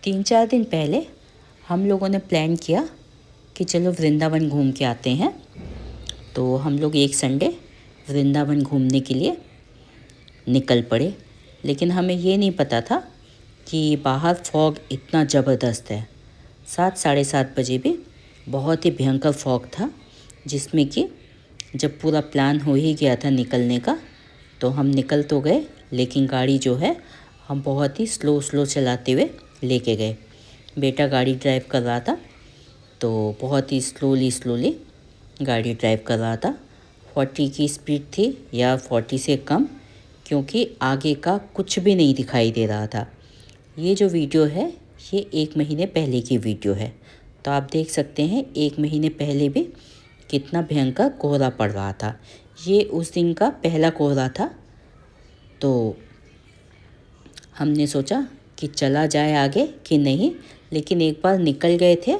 3-4 दिन पहले हम लोगों ने प्लान किया कि चलो वृंदावन घूम के आते हैं। तो हम लोग एक संडे वृंदावन घूमने के लिए निकल पड़े, लेकिन हमें ये नहीं पता था कि बाहर फॉग इतना ज़बरदस्त है। 7 साढ़े 7 बजे भी बहुत ही भयंकर फॉग था, जिसमें कि जब पूरा प्लान हो ही गया था निकलने का, तो हम निकल तो गए, लेकिन गाड़ी जो है हम बहुत ही स्लो चलाते हुए लेके गए। बेटा गाड़ी ड्राइव कर रहा था, तो बहुत ही स्लोली गाड़ी ड्राइव कर रहा था। 40 की स्पीड थी या 40 से कम, क्योंकि आगे का कुछ भी नहीं दिखाई दे रहा था। ये जो वीडियो है ये 1 महीने पहले की वीडियो है, तो आप देख सकते हैं 1 महीने पहले भी कितना भयंकर कोहरा पड़ रहा था। ये उस दिन का पहला कोहरा था, तो हमने सोचा कि चला जाए आगे कि नहीं, लेकिन एक बार निकल गए थे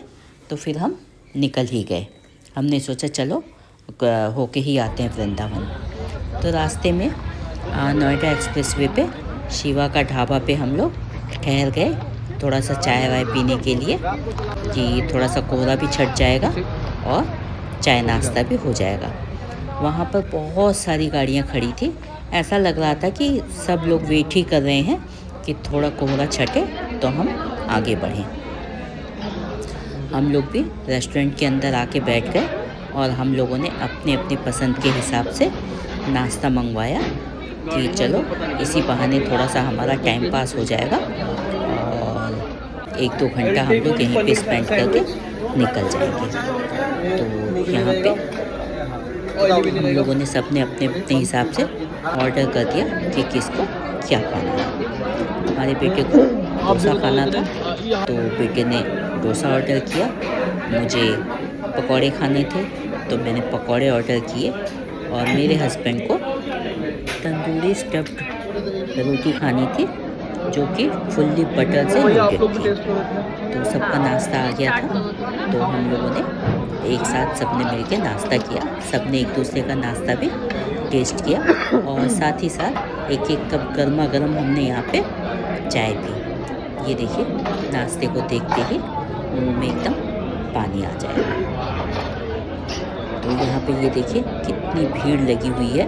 तो फिर हम निकल ही गए। हमने सोचा चलो होके ही आते हैं वृंदावन। तो रास्ते में नोएडा एक्सप्रेसवे पे शिवा का ढाबा पे हम लोग ठहर गए, थोड़ा सा चाय वाय पीने के लिए, कि थोड़ा सा कोहरा भी छट जाएगा और चाय नाश्ता भी हो जाएगा। वहाँ पर बहुत सारी गाड़ियाँ खड़ी थी, ऐसा लग रहा था कि सब लोग वेट ही कर रहे हैं कि थोड़ा कोहरा छटे तो हम आगे बढ़ें। हम लोग भी रेस्टोरेंट के अंदर आके बैठ गए और हम लोगों ने अपने अपनी पसंद के हिसाब से नाश्ता मंगवाया कि चलो इसी बहाने थोड़ा सा हमारा टाइम पास हो जाएगा और 1-2 घंटा हम लोग यहीं पे स्पेंड करके निकल जाएंगे। तो यहाँ पे हम लोगों ने सबने अपने अपने हिसाब से ऑर्डर कर दिया कि किसको क्या खाना है। हमारे बेटे को डोसा खाना था, तो बेटे ने डोसा ऑर्डर किया। मुझे पकौड़े खाने थे, तो मैंने पकौड़े ऑर्डर किए, और मेरे हस्बैंड को तंदूरी स्टफ्ड रोटी खानी थी, जो कि फुल्ली बटर से लोडेड थी। तो सबका नाश्ता आ गया था, तो हम लोगों ने एक साथ सबने मिलकर नाश्ता किया। सबने एक दूसरे का नाश्ता भी टेस्ट किया, और साथ ही साथ एक कप गर्मा गर्म हमने यहाँ पे चाय पी। ये देखिए, नाश्ते को देखते ही मुंह में एकदम पानी आ जाएगा। तो यहाँ पे ये देखिए कितनी भीड़ लगी हुई है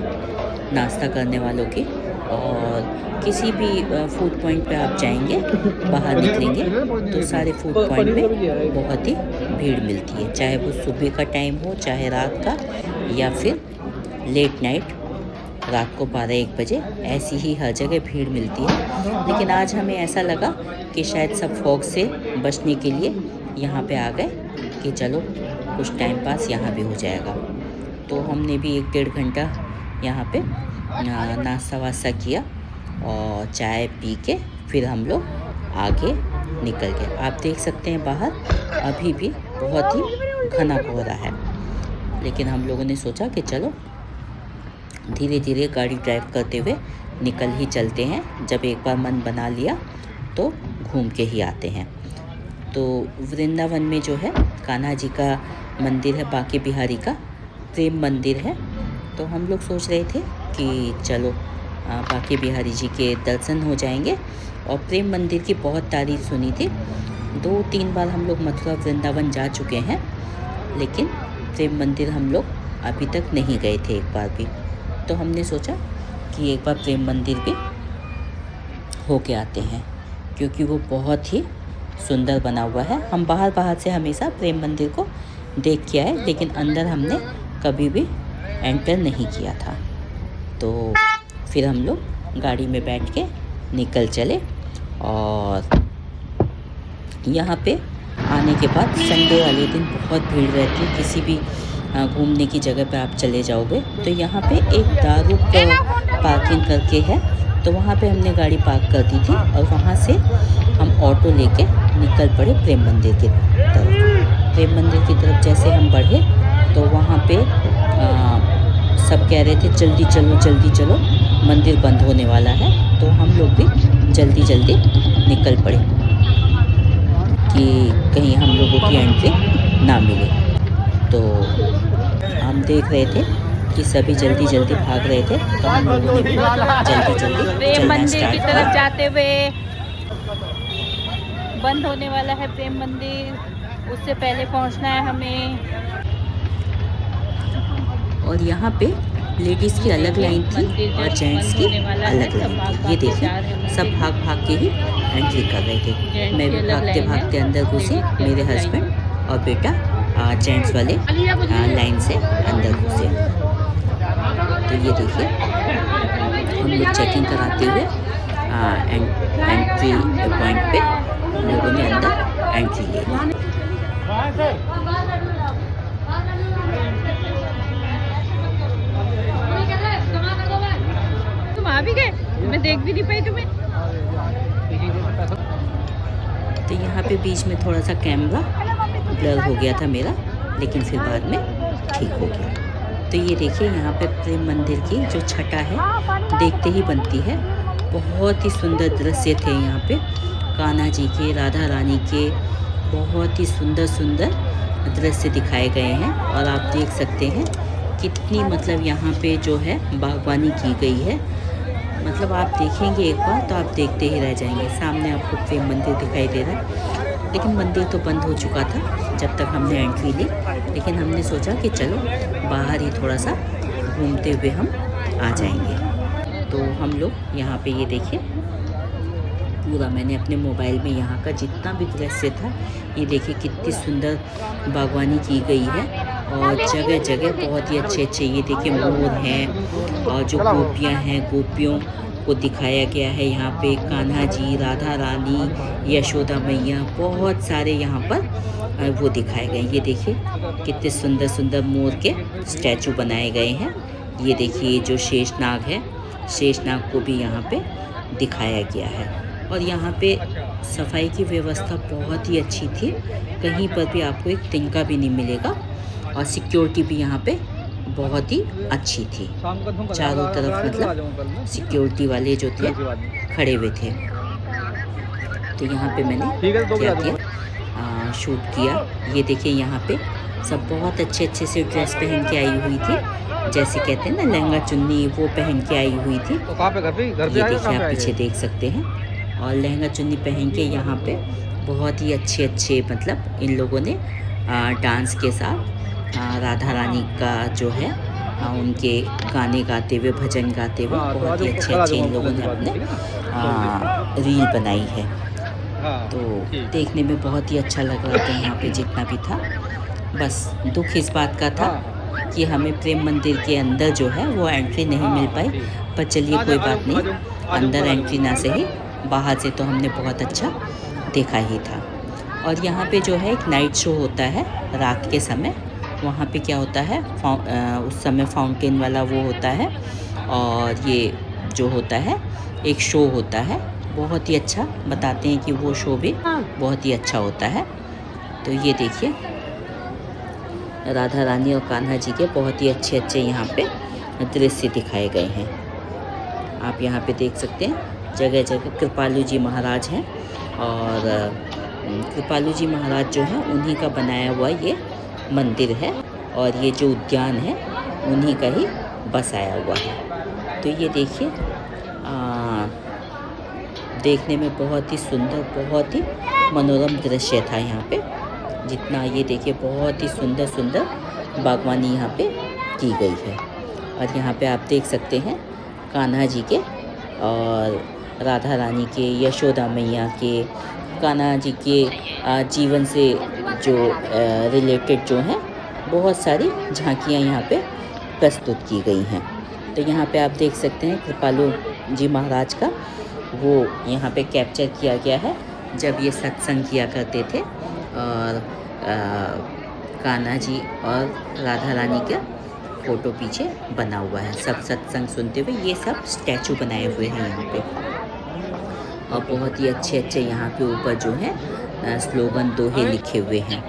नाश्ता करने वालों की, और किसी भी फूड पॉइंट पे आप जाएंगे, बाहर निकलेंगे, तो सारे फूड पॉइंट पे बहुत ही भीड़ मिलती है, चाहे वो सुबह का टाइम हो, चाहे रात का, या फिर लेट नाइट रात को 12-1 बजे, ऐसी ही हर जगह भीड़ मिलती है। लेकिन आज हमें ऐसा लगा कि शायद सब फॉग से बचने के लिए यहाँ पे आ गए कि चलो कुछ टाइम पास यहाँ भी हो जाएगा। तो हमने भी 1-1.5 घंटा यहाँ पे नाश्ता वास्ता किया और चाय पी के फिर हम लोग आगे निकल गए। आप देख सकते हैं बाहर अभी भी बहुत ही घना कोहरा है, लेकिन हम लोगों ने सोचा कि चलो धीरे धीरे गाड़ी ड्राइव करते हुए निकल ही चलते हैं। जब एक बार मन बना लिया तो घूम के ही आते हैं। तो वृंदावन में जो है कान्हा जी का मंदिर है, बांके बिहारी का प्रेम मंदिर है। तो हम लोग सोच रहे थे कि चलो बांके बिहारी जी के दर्शन हो जाएंगे, और प्रेम मंदिर की बहुत तारीफ सुनी थी। 2-3 बार हम लोग मथुरा वृंदावन जा चुके हैं, लेकिन प्रेम मंदिर हम लोग अभी तक नहीं गए थे एक बार भी। तो हमने सोचा कि एक बार प्रेम मंदिर भी होके आते हैं, क्योंकि वो बहुत ही सुंदर बना हुआ है। हम बाहर से हमेशा प्रेम मंदिर को देख के आए, लेकिन अंदर हमने कभी भी एंटर नहीं किया था। तो फिर हम लोग गाड़ी में बैठ के निकल चले, और यहाँ पे आने के बाद संडे वाले दिन बहुत भीड़ रहती है। किसी भी घूमने की जगह पे आप चले जाओगे तो यहाँ पे एक दारू पार्किंग करके है, तो वहाँ पे हमने गाड़ी पार्क कर दी थी, और वहाँ से हम ऑटो लेके निकल पड़े प्रेम मंदिर की तरफ। प्रेम मंदिर की तरफ जैसे हम बढ़े तो वहाँ पे सब कह रहे थे जल्दी चलो मंदिर बंद होने वाला है। तो हम लोग भी जल्दी निकल पड़े कि कहीं हम लोगों की एंट्री ना मिले। तो हम देख रहे थे कि सभी जल्दी भाग रहे थे, तो हम लोगों ने भी जल्दी प्रेम मंदिर की तरफ जाते हुए बंद होने वाला है प्रेम मंदिर, उससे पहले पहुंचना है हमें। और यहाँ पे लेडीज़ की अलग लाइन थी और जेंट्स की अलग लाइन थी। ये देखिए सब भाग भाग के ही एंट्री कर रहे थे। मैं भी भागते भागते अंदर घुसी, मेरे हस्बैंड और बेटा जेंट्स वाले लाइन से अंदर घुसे। तो ये देखिए हम लोग चेकिंग कराते हुए एंट्री पॉइंट पे हम लोगों ने अंदर एंट्री ले ली। तुम आ भी गए, मैं देख भी नहीं पाई तुम्हें। तो यहाँ पे बीच में थोड़ा सा कैमरा ब्लर हो गया था मेरा, लेकिन फिर बाद में ठीक हो गया। तो ये देखिए यहाँ पे प्रेम मंदिर की जो छटा है देखते ही बनती है। बहुत ही सुंदर दृश्य थे यहाँ पे, कान्हा जी के, राधा रानी के, बहुत ही सुंदर सुंदर दृश्य दिखाए गए हैं। और आप देख सकते हैं कितनी मतलब यहाँ पे जो है बागवानी की गई है। मतलब आप देखेंगे एक बार तो आप देखते ही रह जाएंगे। सामने आपको प्रेम मंदिर दिखाई दे रहा है, लेकिन मंदिर तो बंद हो चुका था जब तक हमने एंट्री ली। लेकिन हमने सोचा कि चलो बाहर ही थोड़ा सा घूमते हुए हम आ जाएंगे। तो हम लोग यहाँ पे ये देखिए पूरा मैंने अपने मोबाइल में यहाँ का जितना भी दृश्य था, ये देखिए कितनी सुंदर बागवानी की गई है। और जगह जगह बहुत ही अच्छे अच्छे ये देखिए मोर हैं और जो गोपियाँ हैं, गोपियों को दिखाया गया है यहाँ पे। कान्हा जी, राधा रानी, यशोदा मैया, बहुत सारे यहाँ पर वो दिखाए गए। ये देखिए कितने सुंदर सुंदर मोर के स्टैचू बनाए गए हैं। ये देखिए जो शेषनाग है, शेषनाग को भी यहाँ पे दिखाया गया है। और यहाँ पे सफाई की व्यवस्था बहुत ही अच्छी थी, कहीं पर भी आपको एक तिनका भी नहीं मिलेगा। और सिक्योरिटी भी यहाँ पे बहुत ही अच्छी थी, चारों तरफ मतलब सिक्योरिटी वाले जो थे खड़े हुए थे। तो यहाँ पे मैंने क्या किया, शूट किया। ये देखिए यहाँ पे सब बहुत अच्छे अच्छे से ड्रेस पहन के आई हुई थी, जैसे कहते हैं ना लहंगा चुन्नी, वो पहन के आई हुई थी। ये देखिए आप पीछे देख सकते हैं। और लहंगा चुन्नी पहन के यहाँ पे बहुत ही अच्छे अच्छे मतलब इन लोगों ने डांस के साथ राधा रानी का जो है उनके गाने गाते हुए, भजन गाते हुए बहुत ही अच्छे अच्छे इन लोगों ने अपने रील बनाई है। तो देखने में बहुत ही अच्छा लग रहा था यहाँ पे जितना भी था। बस दुख इस बात का था कि हमें प्रेम मंदिर के अंदर जो है वो एंट्री नहीं मिल पाई। पर चलिए कोई बात नहीं, अंदर एंट्री ना सही, बाहर से तो हमने बहुत अच्छा देखा ही था। और यहाँ पे जो है एक नाइट शो होता है रात के समय। वहाँ पे क्या होता है, उस समय फाउंटेन वाला वो होता है, और ये जो होता है एक शो होता है, बहुत ही अच्छा बताते हैं कि वो शो भी बहुत ही अच्छा होता है। तो ये देखिए राधा रानी और कान्हा जी के बहुत ही अच्छे अच्छे यहाँ पे दृश्य दिखाए गए हैं। आप यहाँ पे देख सकते हैं जगह जगह कृपालु जी महाराज हैं। और कृपालु जी महाराज जो हैं उन्हीं का बनाया हुआ ये मंदिर है, और ये जो उद्यान है उन्हीं का ही बसाया हुआ है। तो ये देखिए देखने में बहुत ही सुंदर, बहुत ही मनोरम दृश्य था यहाँ पे। जितना ये देखिए बहुत ही सुंदर सुंदर बागवानी यहाँ पे की गई है। और यहाँ पे आप देख सकते हैं कान्हा जी के और राधा रानी के, यशोदा मैया के, कान्हा जी के जीवन से जो रिलेटेड जो हैं बहुत सारी झांकियाँ यहाँ पे प्रस्तुत की गई हैं। तो यहाँ पे आप देख सकते हैं कृपालु जी महाराज का वो यहाँ पे कैप्चर किया गया है जब ये सत्संग किया करते थे। और कान्हा जी और राधा रानी का फ़ोटो पीछे बना हुआ है, सब सत्संग सुनते हुए। ये सब स्टैचू बनाए हुए हैं यहाँ पे। और बहुत ही अच्छे अच्छे यहाँ पे ऊपर जो है स्लोगन दोहे लिखे हुए हैं।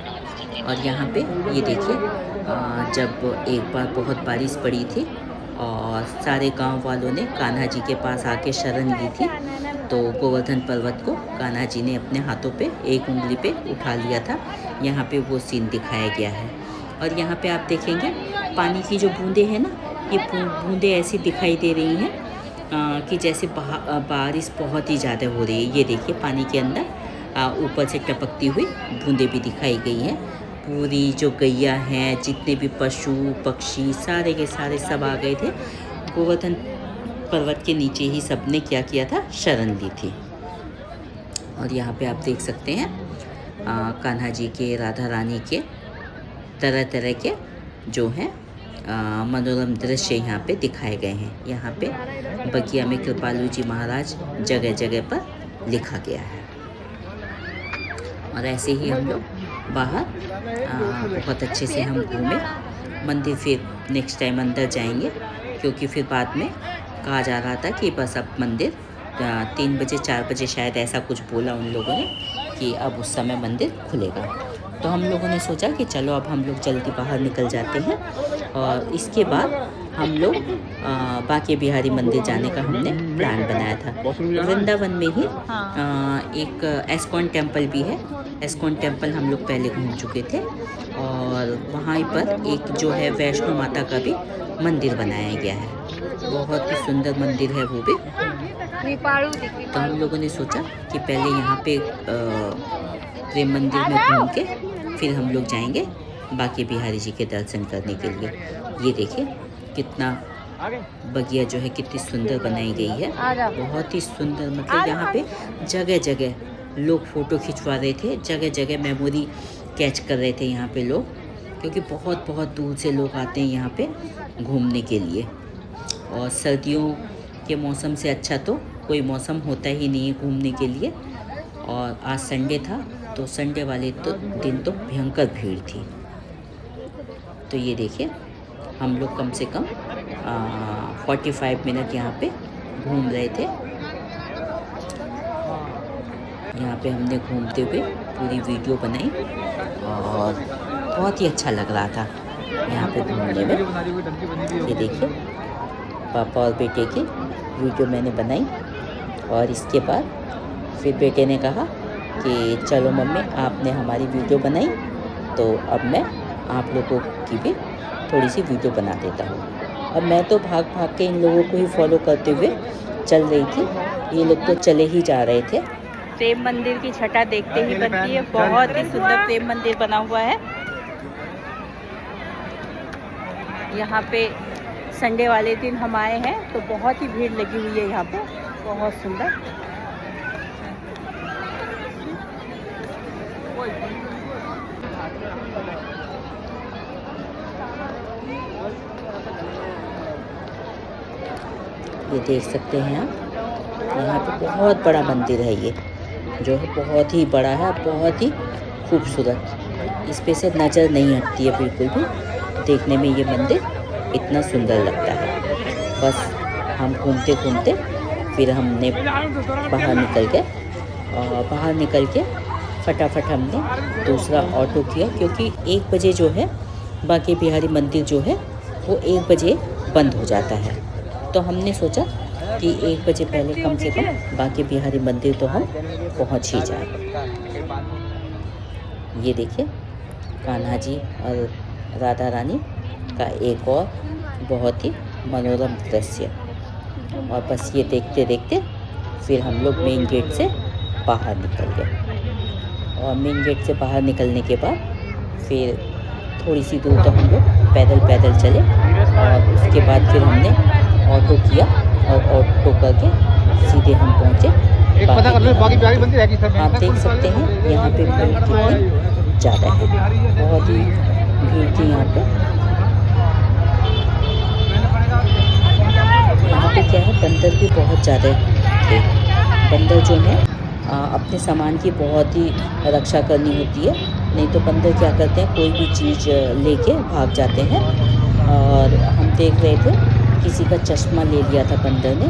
और यहाँ पे ये देखिए जब एक बार बहुत बारिश पड़ी थी और सारे गांव वालों ने कान्हा जी के पास आके शरण ली थी, तो गोवर्धन पर्वत को कान्हा जी ने अपने हाथों पे एक उंगली पे उठा लिया था। यहाँ पे वो सीन दिखाया गया है। और यहाँ पे आप देखेंगे पानी की जो बूंदें हैं ना, ये बूंदें ऐसी दिखाई दे रही हैं कि जैसे बारिश बहुत ही ज़्यादा हो रही है। ये देखिए पानी के अंदर ऊपर से टपकती हुई बूंदें भी दिखाई गई हैं। पूरी जो गैया हैं, जितने भी पशु पक्षी सारे के सारे सब आ गए थे। गोवर्धन पर्वत के नीचे ही सब ने क्या किया था, शरण ली थी। और यहाँ पे आप देख सकते हैं कान्हा जी के, राधा रानी के तरह तरह के जो हैं मनोरम दृश्य यहाँ पे दिखाए गए हैं। यहाँ पे बगिया में कृपालु जी महाराज जगह जगह पर लिखा गया है। और ऐसे ही हम लोग बाहर बहुत अच्छे से हम घूमे मंदिर। फिर नेक्स्ट टाइम अंदर जाएंगे, क्योंकि फिर बाद में कहा जा रहा था कि बस अब मंदिर 3 बजे 4 बजे शायद ऐसा कुछ बोला उन लोगों ने कि अब उस समय मंदिर खुलेगा। तो हम लोगों ने सोचा कि चलो अब हम लोग जल्दी बाहर निकल जाते हैं। और इसके बाद हम लोग बांके बिहारी मंदिर जाने का हमने प्लान बनाया था। वृंदावन में ही एक एस्कॉन टेम्पल भी है। एस्कॉन टेम्पल हम लोग पहले घूम चुके थे। और वहाँ पर एक जो है वैष्णो माता का भी मंदिर बनाया गया है। बहुत ही सुंदर मंदिर है वो भी। तो हम लोगों ने सोचा कि पहले यहाँ पे प्रेम मंदिर में घूम के फिर हम लोग जाएंगे बांके बिहारी जी के दर्शन करने के लिए। ये देखिए कितना बगिया जो है कितनी सुंदर बनाई गई है, बहुत ही सुंदर। मतलब यहाँ पे जगह जगह लोग फ़ोटो खिंचवा रहे थे, जगह जगह मेमोरी कैच कर रहे थे यहाँ पे लोग, क्योंकि बहुत बहुत दूर से लोग आते हैं यहाँ पे घूमने के लिए। और सर्दियों के मौसम से अच्छा तो कोई मौसम होता ही नहीं है घूमने के लिए। और आज संडे था, तो संडे वाले दिन तो भयंकर भीड़ थी। तो ये देखिए हम लोग कम से कम 45 मिनट यहाँ पे घूम रहे थे। यहाँ पे हमने घूमते हुए पूरी वीडियो बनाई और बहुत ही अच्छा लग रहा था यहाँ पे घूमने में। ये देखिए पापा और बेटे की वीडियो मैंने बनाई। और इसके बाद फिर बेटे ने कहा कि चलो मम्मी आपने हमारी वीडियो बनाई, तो अब मैं आप लोगों की भी थोड़ी सी वीडियो बना देता हूँ। अब मैं तो भाग भाग के इन लोगों को ही फॉलो करते हुए चल रही थी। ये लोग तो चले ही जा रहे थे। प्रेम मंदिर की छटा देखते ही बनती है। बहुत ही सुंदर प्रेम मंदिर बना हुआ है। यहाँ पे संडे वाले दिन हम आए हैं तो बहुत ही भीड़ लगी हुई है यहाँ पे, बहुत सुंदर। ये देख सकते हैं आप, यहाँ पे बहुत बड़ा मंदिर है। ये जो है बहुत ही बड़ा है, बहुत ही खूबसूरत। इस पे से नज़र नहीं हटती है बिल्कुल भी। देखने में ये मंदिर इतना सुंदर लगता है। बस हम घूमते घूमते फिर हमने बाहर निकल गए। और बाहर निकल के फटाफट हमने दूसरा ऑटो किया, क्योंकि 1 बजे जो है बांके बिहारी मंदिर जो है वो 1 बजे बंद हो जाता है। तो हमने सोचा कि 1 बजे पहले कम से कम बांके बिहारी मंदिर तो हम पहुंच ही जाए। ये देखिए कान्हा जी और राधा रानी का एक और बहुत ही मनोरम दृश्य। और बस ये देखते देखते फिर हम लोग मेन गेट से बाहर निकल गए। और मेन गेट से बाहर निकलने के बाद फिर थोड़ी सी दूर तो हम लोग पैदल चले। और उसके बाद फिर हमने ऑटो किया और ऑटो करके सीधे हम पहुँचे बांके। आप देख सकते हैं यहाँ पे भीड़ कितनी ज़्यादा है, बहुत ही भीड़ थी यहाँ पे। यहाँ पे क्या है, बंदर भी बहुत ज़्यादा थे। बंदर जो है अपने सामान की बहुत ही रक्षा करनी होती है, नहीं तो बंदर क्या करते हैं कोई भी चीज़ लेके भाग जाते हैं। और हम देख रहे थे किसी का चश्मा ले लिया था बंदर ने,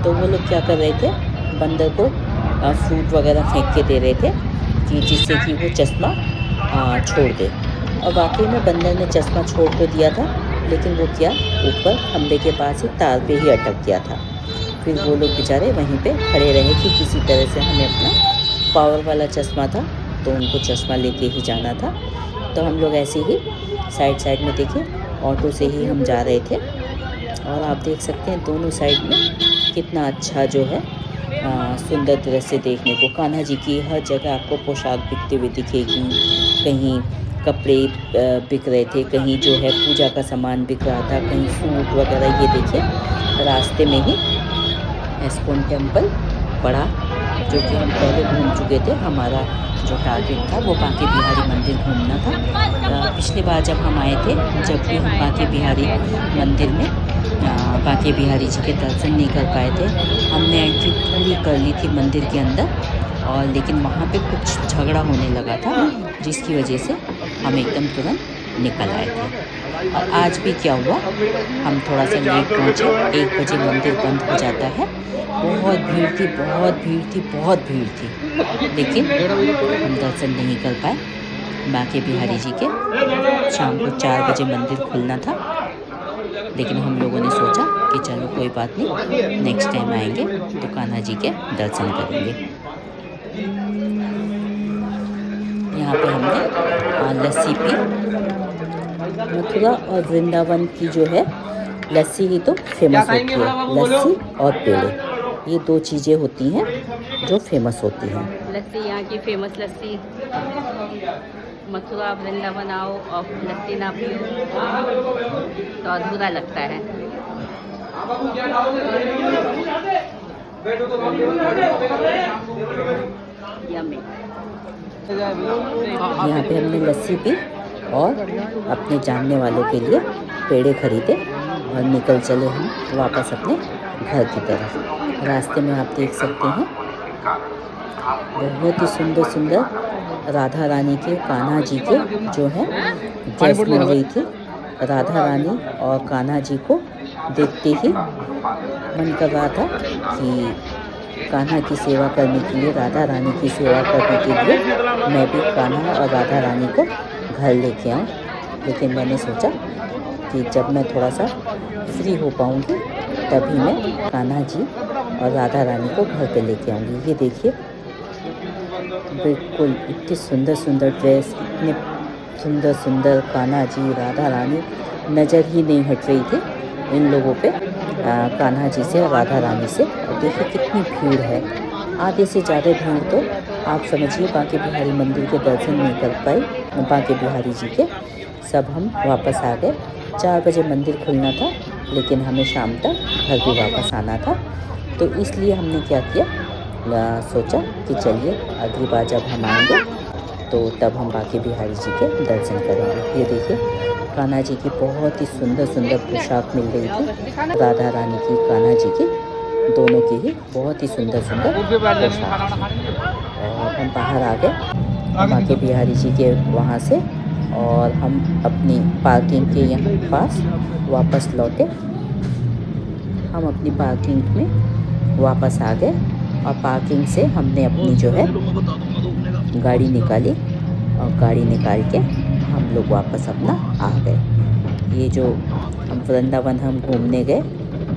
तो वो लोग क्या कर रहे थे, बंदर को फ्रूट वगैरह फेंक के दे रहे थे कि जिससे कि वो चश्मा छोड़ दे। और वाकई में बंदर ने चश्मा छोड़ तो दिया था, लेकिन वो क्या ऊपर खंबे के पास ही तार पे ही अटक गया था। फिर वो लोग बेचारे वहीं पे खड़े रहे कि किसी तरह से हमें अपना पावर वाला चश्मा था तो उनको चश्मा लेके ही जाना था। तो हम लोग ऐसे ही साइड में देखे ऑटो से ही हम जा रहे थे। और आप देख सकते हैं दोनों साइड में कितना अच्छा जो है सुंदर दृश्य देखने को। कान्हा जी की हर जगह आपको पोशाक बिकते हुए दिखेगी। कहीं कपड़े बिक रहे थे, कहीं जो है पूजा का सामान बिक रहा था, कहीं सूट वगैरह। ये देखिए रास्ते में ही इस्कॉन टेम्पल पड़ा, जो कि हम पहले घूम चुके थे। हमारा जो टारगेट था वो बांके बिहारी मंदिर घूमना था। पिछली बार जब हम आए थे, जब भी हम बांके बिहारी मंदिर में बांके बिहारी जी के दर्शन नहीं कर पाए थे। हमने एंट्री पूरी कर ली थी मंदिर के अंदर, और लेकिन वहाँ पे कुछ झगड़ा होने लगा था, जिसकी वजह से हम एकदम तुरंत निकल आए थे। और आज भी क्या हुआ, हम थोड़ा सा लेट पहुँचे। 1 बजे मंदिर बंद हो जाता है। बहुत भीड़ थी, बहुत भीड़ थी, बहुत भीड़ थी, लेकिन हम दर्शन नहीं कर पाए बांके बिहारी जी के। शाम को 4 बजे मंदिर खुलना था, लेकिन हम लोगों ने सोचा कि चलो कोई बात नहीं, नेक्स्ट टाइम आएंगे तो कान्हा जी के दर्शन करेंगे। यहाँ पे हमने लस्सी पी। मथुरा और वृंदावन की जो है लस्सी ही तो फेमस होती है। लस्सी और पेड़े, ये 2 चीज़ें होती हैं जो फेमस होती हैं। लस्सी यहाँ की फेमस लस्सी। मथुरा वृंदावन आओ और लस्सी ना पियो तो अधूरा लगता है। यम्मी। यहाँ पे हमने लस्सी पी और अपने जानने वालों के लिए पेड़े खरीदे और निकल चले हम वापस अपने घर की तरफ। रास्ते में आप देख सकते हैं बहुत ही सुंदर सुंदर राधा रानी के, कान्हा जी के जो है ड्रेस मिल रही थी। राधा रानी और कान्हा जी को देखते ही मन कर रहा था कि कान्हा की सेवा करने के लिए, राधा रानी की सेवा करने के लिए मैं भी कान्हा और राधा रानी को घर लेके आऊँ। लेकिन मैंने सोचा कि जब मैं थोड़ा सा फ्री हो पाऊँगी तभी मैं कान्हा जी और राधा रानी को घर पे लेके आऊँगी। ये देखिए बिल्कुल इतनी सुंदर सुंदर ड्रेस, इतने सुंदर सुंदर कान्हा जी, राधा रानी नज़र ही नहीं हट रही थी इन लोगों पे, कान्हा जी से, राधा रानी से। और देखिए कितनी भीड़ है, आधे से ज़्यादा भीड़। तो आप समझिए बांके बिहारी मंदिर के दर्शन नहीं कर पाए बांके बिहारी जी के। सब हम वापस आ गए। 4 बजे मंदिर खुलना था, लेकिन हमें शाम तक घर भी वापस आना था। तो इसलिए हमने क्या किया, सोचा कि चलिए अगली बार जब हम आएंगे तो तब हम बांके बिहारी जी के दर्शन करेंगे। ये देखिए कान्हा जी की बहुत ही सुंदर सुंदर पोशाक मिल रही थी। राधा रानी की, कान्हा जी की, दोनों की ही बहुत ही सुंदर सुंदर पोशाक थी। और हम बाहर आ गए बांके बिहारी जी के वहाँ से, और हम अपनी पार्किंग के यहाँ पास वापस लौटे। हम अपनी पार्किंग में वापस आ गए और पार्किंग से हमने अपनी जो है गाड़ी निकाली, और गाड़ी निकाल के हम लोग वापस अपना आ गए। ये जो हम वृंदावन हम घूमने गए,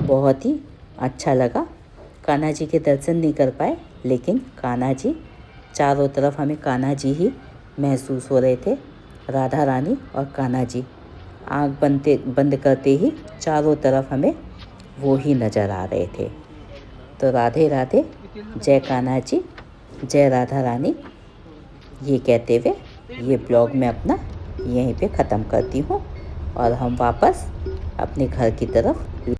बहुत ही अच्छा लगा। कान्हा जी के दर्शन नहीं कर पाए, लेकिन कान्हा जी चारों तरफ हमें कान्हा जी ही महसूस हो रहे थे। राधा रानी और कान्हा जी आँख बंद करते ही चारों तरफ हमें वो ही नज़र आ रहे थे। तो राधे राधे, जय कान्हा जी, जय राधा रानी, ये कहते हुए ये ब्लॉग मैं अपना यहीं पे ख़त्म करती हूँ, और हम वापस अपने घर की तरफ